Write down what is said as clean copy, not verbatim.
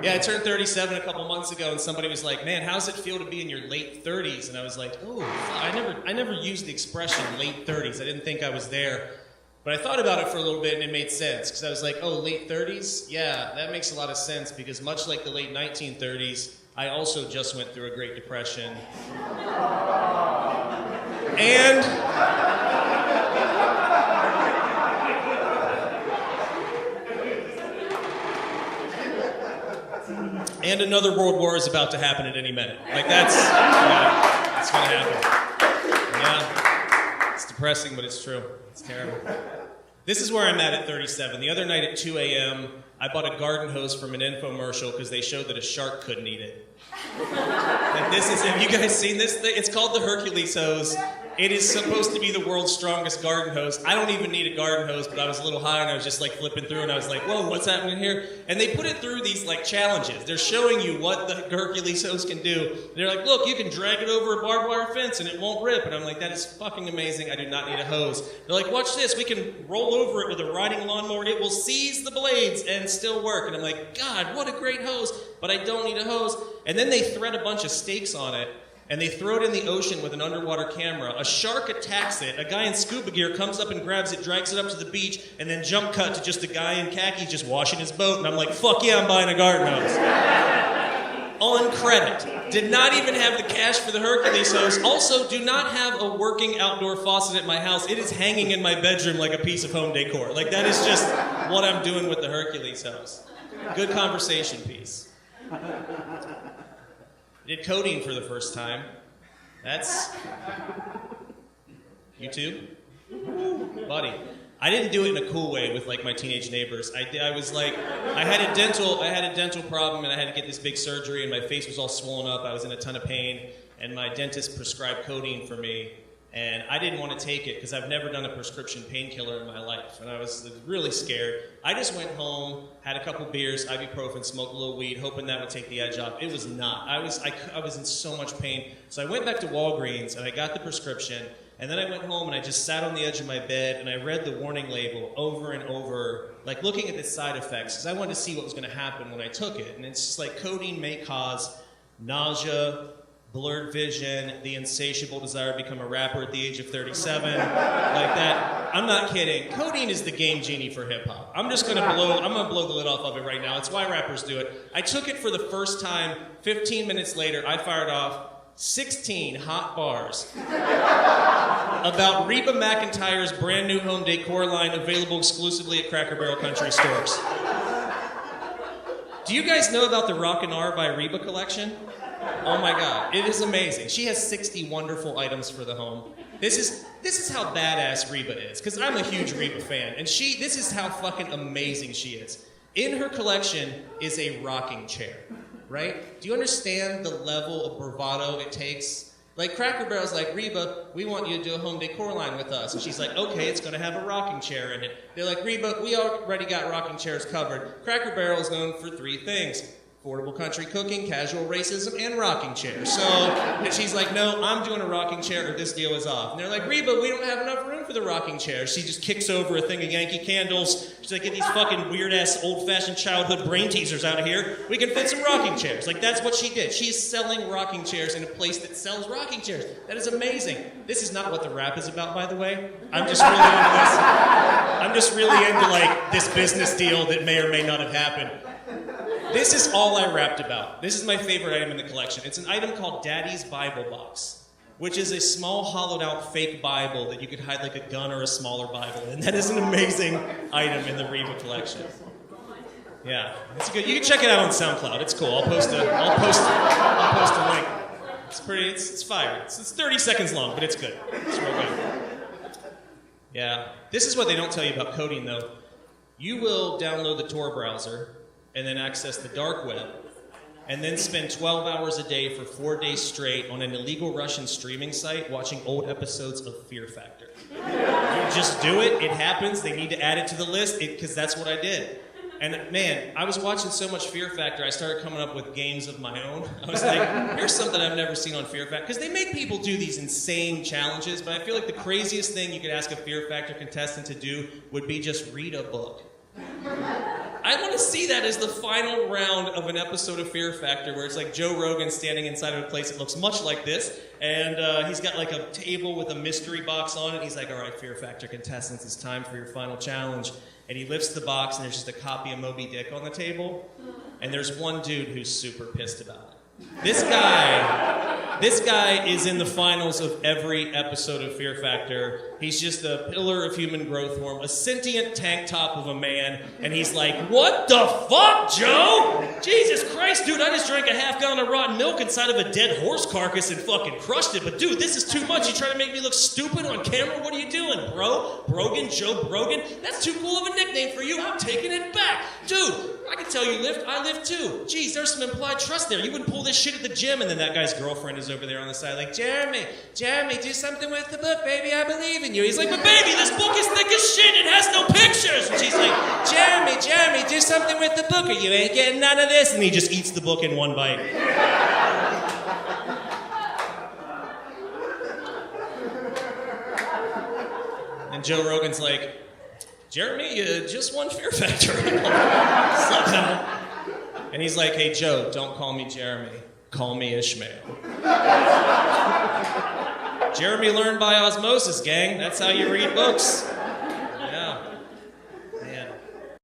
Yeah, I turned 37 a couple months ago, and somebody was like, "Man, how's it feel to be in your late 30s?" And I was like, "Oh, I never used the expression late 30s. I didn't think I was there." But I thought about it for a little bit, and it made sense, because I was like, "Oh, late 30s? Yeah, that makes a lot of sense, because much like the late 1930s, I also just went through a Great Depression." And another world war is about to happen at any minute. Like, it's gonna happen. Yeah, it's depressing, but it's true. It's terrible. This is where I'm at 37. The other night at 2 a.m., I bought a garden hose from an infomercial because they showed that a shark couldn't eat it. Like, have you guys seen this thing? It's called the Hercules hose. It is supposed to be the world's strongest garden hose. I don't even need a garden hose, but I was a little high and I was just like flipping through and I was like, whoa, what's happening here? And they put it through these like challenges. They're showing you what the Hercules hose can do. They're like, look, you can drag it over a barbed wire fence and it won't rip. And I'm like, that is fucking amazing. I do not need a hose. They're like, watch this. We can roll over it with a riding lawnmower. It will seize the blades and still work. And I'm like, God, what a great hose. But I don't need a hose. And then they thread a bunch of stakes on it. And they throw it in the ocean with an underwater camera. A shark attacks it. A guy in scuba gear comes up and grabs it, drags it up to the beach, and then jump cut to just a guy in khakis just washing his boat. And I'm like, fuck yeah, I'm buying a garden hose. On credit. Did not even have the cash for the Hercules hose. Also, do not have a working outdoor faucet at my house. It is hanging in my bedroom like a piece of home decor. Like, that is just what I'm doing with the Hercules hose. Good conversation piece. Did codeine for the first time. That's you too, buddy. I didn't do it in a cool way with like my teenage neighbors. I had a dental problem and I had to get this big surgery and my face was all swollen up. I was in a ton of pain and my dentist prescribed codeine for me. And I didn't want to take it because I've never done a prescription painkiller in my life. And I was really scared. I just went home, had a couple beers, ibuprofen, smoked a little weed, hoping that would take the edge off. It was not. I was in so much pain. So I went back to Walgreens and I got the prescription. And then I went home and I just sat on the edge of my bed and I read the warning label over and over, like looking at the side effects because I wanted to see what was going to happen when I took it. And it's just like codeine may cause nausea, blurred vision, the insatiable desire to become a rapper at the age of 37, like that. I'm not kidding. Codeine is the game genie for hip hop. I'm gonna blow the lid off of it right now. It's why rappers do it. I took it for the first time. 15 minutes later, I fired off 16 hot bars about Reba McEntire's brand new home decor line available exclusively at Cracker Barrel country stores. Do you guys know about the Rockin' R by Reba collection? Oh my God, it is amazing. She has 60 wonderful items for the home. This is how badass Reba is, because I'm a huge Reba fan, and this is how fucking amazing she is. In her collection is a rocking chair, right? Do you understand the level of bravado it takes? Like Cracker Barrel's like, Reba, we want you to do a home decor line with us. And she's like, okay, it's gonna have a rocking chair in it. They're like, Reba, we already got rocking chairs covered. Cracker Barrel is known for 3 things. Affordable country cooking, casual racism, and rocking chairs. And she's like, no, I'm doing a rocking chair or this deal is off. And they're like, Reba, we don't have enough room for the rocking chair. She just kicks over a thing of Yankee candles. She's like, get these fucking weird-ass, old-fashioned childhood brain teasers out of here. We can fit some rocking chairs. Like, that's what she did. She's selling rocking chairs in a place that sells rocking chairs. That is amazing. This is not what the rap is about, by the way. I'm just really into this. I'm just really into, like, this business deal that may or may not have happened. This is all I rapped about. This is my favorite item in the collection. It's an item called Daddy's Bible Box, which is a small hollowed out fake Bible that you could hide like a gun or a smaller Bible in. That is an amazing item in the Reba collection. Yeah, it's good. You can check it out on SoundCloud. It's cool. I'll post a link. It's pretty, it's fire. It's 30 seconds long, but it's good. It's real good. Yeah. This is what they don't tell you about codeine though. You will download the Tor browser and then access the dark web, and then spend 12 hours a day for 4 days straight on an illegal Russian streaming site watching old episodes of Fear Factor. You just do it, it happens, they need to add it to the list, because that's what I did. And man, I was watching so much Fear Factor, I started coming up with games of my own. I was like, here's something I've never seen on Fear Factor. Because they make people do these insane challenges, but I feel like the craziest thing you could ask a Fear Factor contestant to do would be just read a book. I want to see that as the final round of an episode of Fear Factor where it's like Joe Rogan standing inside of a place that looks much like this, and he's got like a table with a mystery box on it. He's like, all right, Fear Factor contestants, it's time for your final challenge. And he lifts the box, and there's just a copy of Moby Dick on the table, and there's one dude who's super pissed about it. This guy is in the finals of every episode of Fear Factor. He's just a pillar of human growth form, a sentient tank top of a man, and he's like, what the fuck, Joe? Jesus Christ, dude, I just drank a half gallon of rotten milk inside of a dead horse carcass and fucking crushed it, but dude, this is too much. You trying to make me look stupid on camera? What are you doing, bro? Brogan, Joe Brogan? That's too cool of a nickname for you. I'm taking it back. Dude, I can tell you lift, I lift too. Jeez, there's some implied trust there. You wouldn't pull this shit at the gym. And then that guy's girlfriend is over there on the side like, Jeremy, do something with the book, baby, I believe in you. He's like, but baby, this book is thick as shit, it has no pictures. And she's like, Jeremy, do something with the book or you ain't getting none of this. And he just eats the book in one bite. And Joe Rogan's like, Jeremy, you just won Fear Factor. Somehow. And he's like, hey, Joe, don't call me Jeremy. Call me Ishmael. Jeremy learned by osmosis, gang. That's how you read books.